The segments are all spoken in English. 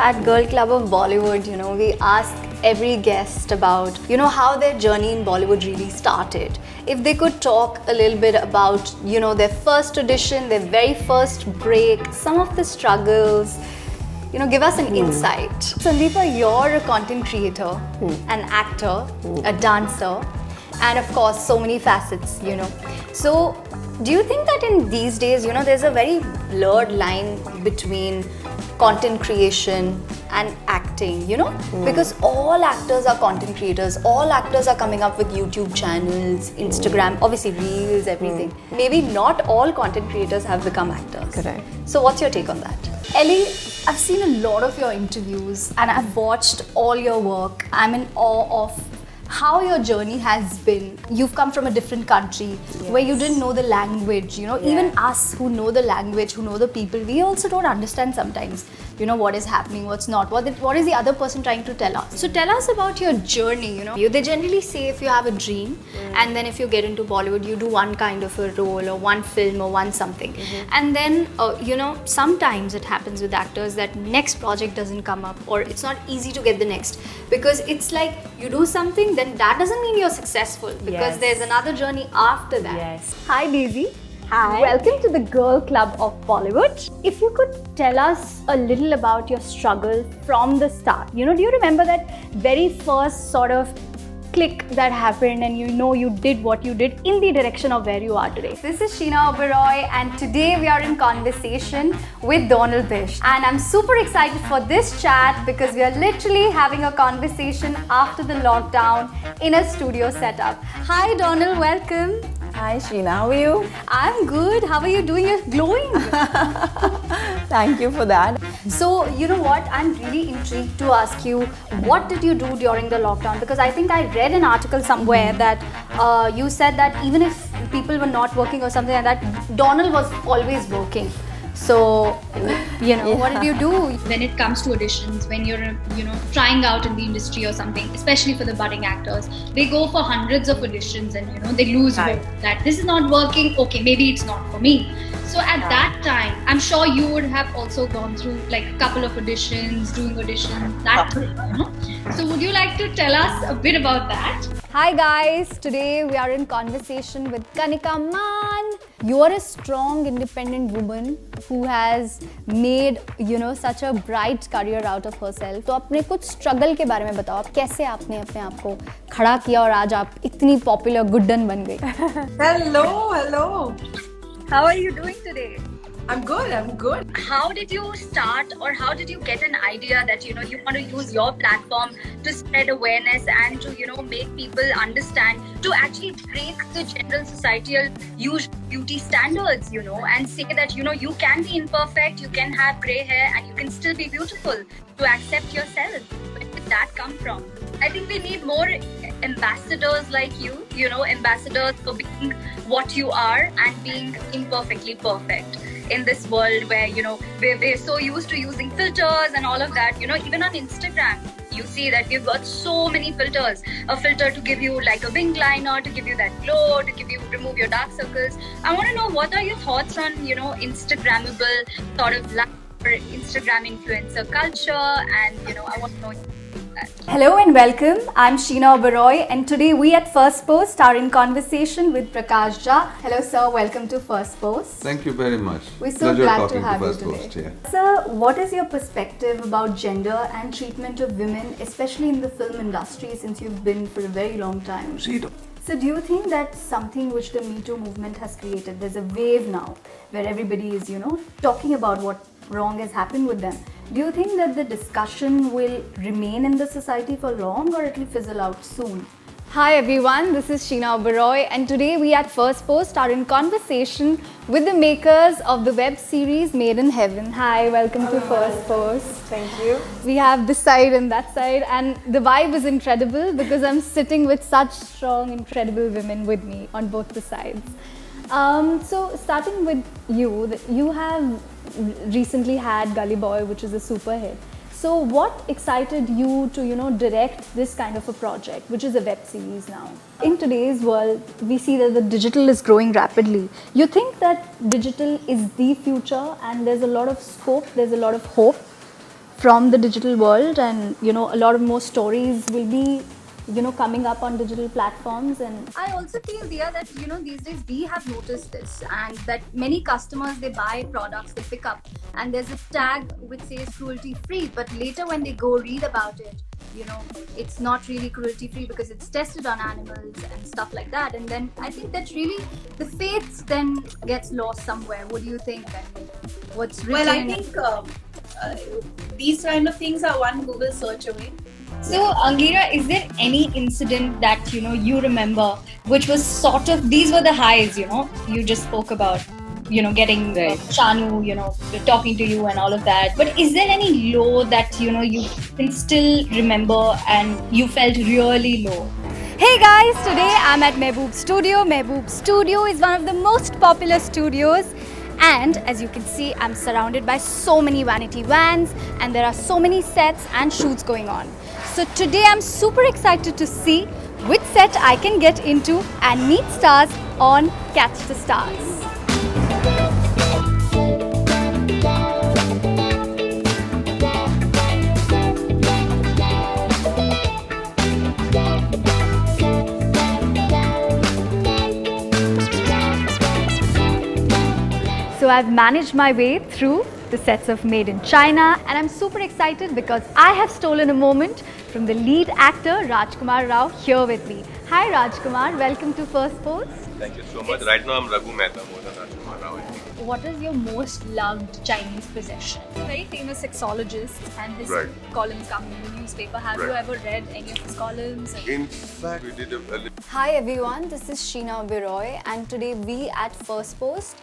At Girl Club of Bollywood, we ask every guest about, how their journey in Bollywood really started. If they could talk a little bit about, their first audition, their very first break, some of the struggles, give us an insight. Sandeepa, you're a content creator, an actor, a dancer, and of course, so many facets, So, do you think that in these days, there's a very blurred line between content creation and acting, because all actors are content creators, all actors are coming up with YouTube channels, Instagram, obviously reels, everything. Maybe not all content creators have become actors. Correct. So what's your take on that? Ellie, I've seen a lot of your interviews and I've watched all your work. I'm in awe of how your journey has been. You've come from a different country where you didn't know the language, even us who know the language, who know the people, we also don't understand sometimes, what is happening, what's not, what is the other person trying to tell us. So tell us about your journey, They generally say if you have a dream and then if you get into Bollywood, you do one kind of a role or one film or one something. And then, sometimes it happens with actors that next project doesn't come up or it's not easy to get the next because it's like you do something, then that doesn't mean you're successful because there's another journey after that. Yes. Hi Daisy. Hi. Welcome to the Girl Club of Bollywood. If you could tell us a little about your struggle from the start. Do you remember that very first sort of click that happened and you did what you did in the direction of where you are today? This is Sheena Oberoi and today we are in conversation with Donald Bish. And I'm super excited for this chat because we are literally having a conversation after the lockdown in a studio setup. Hi Donald, welcome. Hi Sheena, how are you? I'm good. How are you doing? You're glowing. Thank you for that. So, you know what? I'm really intrigued to ask you, what did you do during the lockdown? Because I think I read an article somewhere that you said that even if people were not working or something like that, Donald was always working. So, what did you do? When it comes to auditions, when you're, trying out in the industry or something, especially for the budding actors, they go for hundreds of auditions and, they lose hope that this is not working. Okay, maybe it's not for me. So at that time, I'm sure you would have also gone through like a couple of auditions, doing auditions, that So would you like to tell us a bit about that? Hi guys, today we are in conversation with Kanika Man. You are a strong, independent woman who has made, such a bright career out of herself. तो अपने कुछ struggle के बारे में बताओ, आप कैसे आपने अपने आप को खड़ा किया और आज आप इतनी popular गुड्डन बन गई? Hello. How are you doing today? I'm good. How did you start or how did you get an idea that, you want to use your platform to spread awareness and to, make people understand, to actually break the general societal usual beauty standards, and say that, you can be imperfect, you can have grey hair and you can still be beautiful, to accept yourself. Where did that come from? I think we need more ambassadors like you, ambassadors for being what you are and being imperfectly perfect in this world where, we're so used to using filters and all of that, even on Instagram, you see that we've got so many filters. A filter to give you like a wing liner, to give you that glow, to remove your dark circles. I want to know, what are your thoughts on, Instagrammable sort of life or Instagram influencer culture, and, I want to know that. Hello and welcome. I'm Sheena Oberoi and today we at First Post are in conversation with Prakash Jha. Hello sir, welcome to First Post. Thank you very much. We're so Pleasure glad to talking have you First today. Post, yeah. Sir, what is your perspective about gender and treatment of women, especially in the film industry, since you've been for a very long time? So do you think that's something which the Me Too movement has created? There's a wave now where everybody is, talking about what wrong has happened with them. Do you think that the discussion will remain in the society for long or it will fizzle out soon? Hi everyone, this is Sheena Oberoi and today we at First Post are in conversation with the makers of the web series Made in Heaven. Hi, welcome to First Post. Thank you. We have this side and that side and the vibe is incredible because I'm sitting with such strong, incredible women with me on both the sides. So starting with you, you have recently had Gully Boy, which is a super hit. So what excited you to, direct this kind of a project, which is a web series now? In today's world, we see that the digital is growing rapidly. You think that digital is the future and there's a lot of scope, there's a lot of hope from the digital world, and you know, a lot of more stories will be, you know, coming up on digital platforms. And I also feel, Dia, that you know, these days we have noticed this, and that many customers, they buy products, they pick up, and there's a tag which says cruelty free, but later when they go read about it, you know, it's not really cruelty free because it's tested on animals and stuff like that. And then I think that really the faith then gets lost somewhere. What do you think? And what's written? Well, I think these kind of things are one Google search away. So, Angira, is there any incident that, you know, you remember which was sort of, these were the highs, you know, you just spoke about, you know, getting Shanu, you know, talking to you and all of that. But is there any low that, you know, you can still remember and you felt really low? Hey guys, today I'm at Mehboob Studio. Mehboob Studio is one of the most popular studios, and as you can see, I'm surrounded by so many vanity vans, and there are so many sets and shoots going on. So today I'm super excited to see which set I can get into and meet stars on Catch the Stars. So I've managed my way through the sets of Made in China, and I'm super excited because I have stolen a moment from the lead actor Rajkumar Rao here with me. Hi Rajkumar, welcome to First Post. Thank you so much. Right now I'm Raghu Mehta more than Rajkumar Rao, I think. What is your most loved Chinese possession? He's a very famous sexologist, and his Right. columns come in the newspaper. Have you Right. ever read any of his columns? In fact, we did a little. Hi everyone, this is Sheena Oberoi, and today we at First Post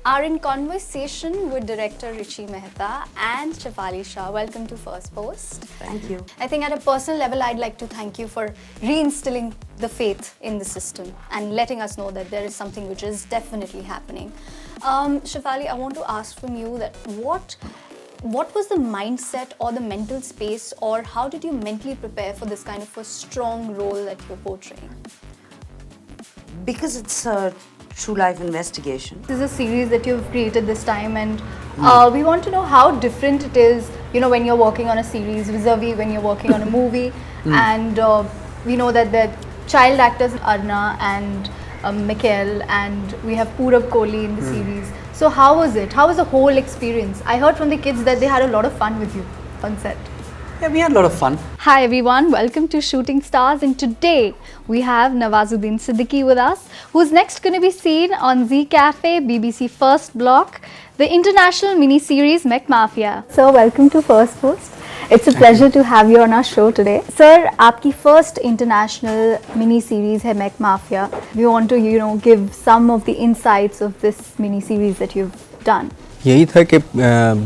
are in conversation with director Rishi Mehta and Shefali Shah. Welcome to First Post. Thank you. I think at a personal level, I'd like to thank you for reinstilling the faith in the system and letting us know that there is something which is definitely happening. Shefali, I want to ask from you that what was the mindset or the mental space, or how did you mentally prepare for this kind of a strong role that you're portraying? Because it's a true life investigation. This is a series that you've created this time, and we want to know how different it is, you know, when you're working on a series vis-a-vis when you're working on a movie. And we know that the child actors Arna and Mikhail, and we have Purab Kohli in the series. So how was it? How was the whole experience? I heard from the kids that they had a lot of fun with you on set. Yeah, we had a lot of fun. Hi everyone, welcome to Shooting Stars, and today we have Nawazuddin Siddiqui with us, who's next going to be seen on Z Cafe, BBC First Block, the international mini-series Mech Mafia. So welcome to First Post. It's a pleasure to have you on our show today. Sir, आपकी first international mini-series है Mech Mafia. We want to, you know, give some of the insights of this mini-series that you've done. यही था कि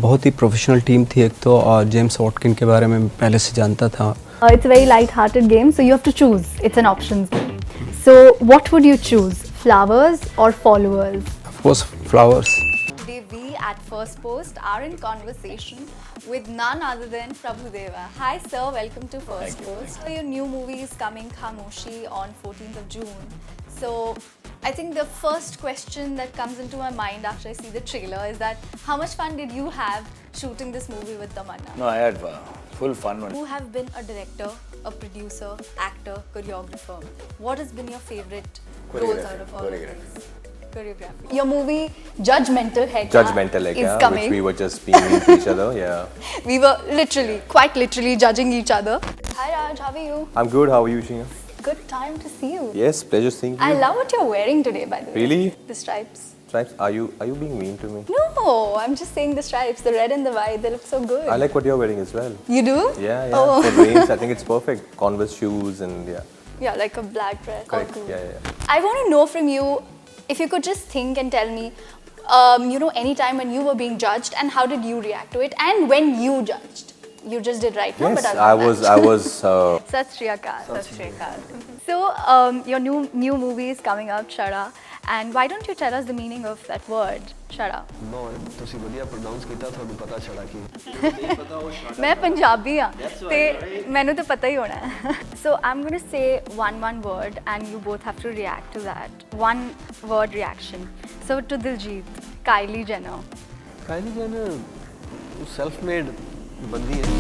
बहुत ही professional team थी एक तो, और जेम्स वॉटकिन के बारे में पहले से जानता था. It's a very light-hearted game, so you have to choose. It's an options game. So what would you choose? Flowers or followers? Of course, flowers. Today we at First Post are in conversation with none other than Prabhudeva. Hi sir, welcome to First Post. So your new movie is coming, Khamoshi, on 14th of June. So I think the first question that comes into my mind after I see the trailer is that how much fun did you have shooting this movie with Tamanna? No, I had full fun. You have been a director, a producer, actor, choreographer. What has been your favorite roles out of all of this? Choreography. Your movie Judgmental Hai Kya Judgmental Hai is Kya, coming. which we were just being mean to each other, yeah. We were quite literally judging each other. Hi Raj, how are you? I'm good, how are you, Sheena? Good time to see you. Yes, pleasure seeing you. I love what you're wearing today, by the way. Really? The stripes. Stripes, are you being mean to me? No, I'm just saying the stripes, the red and the white, they look so good. I like what you're wearing as well. You do? Yeah, yeah. Oh. For rains, I think it's perfect. Converse shoes and yeah. Yeah, like a black dress. Correct. Oh, cool. Yeah. I want to know from you, if you could just think and tell me, you know, any time when you were being judged, and how did you react to it, and when you judged. You just did right now, Yes, but I was. Sat Shri Akal. Sat Shri Akal. So, your new movie is coming out, Shara, and why don't you tell us the meaning of that word, Shara? No, ਤੁਸੀਂ ਵਧੀਆ pronounce ਕੀਤਾ, ਤੁਹਾਨੂੰ ਪਤਾ ਛੜਾ ਕੀ. मैं पंजाबी हाँ, ते मैंने तो पता ही होना है. So I'm going to say one word, and you both have to react to that. One word reaction. So to Diljit, Kylie Jenner. Kylie ਜਨ ਸੈਲਫ ਮੇਡ ਬੰਦੀ ਹੈ.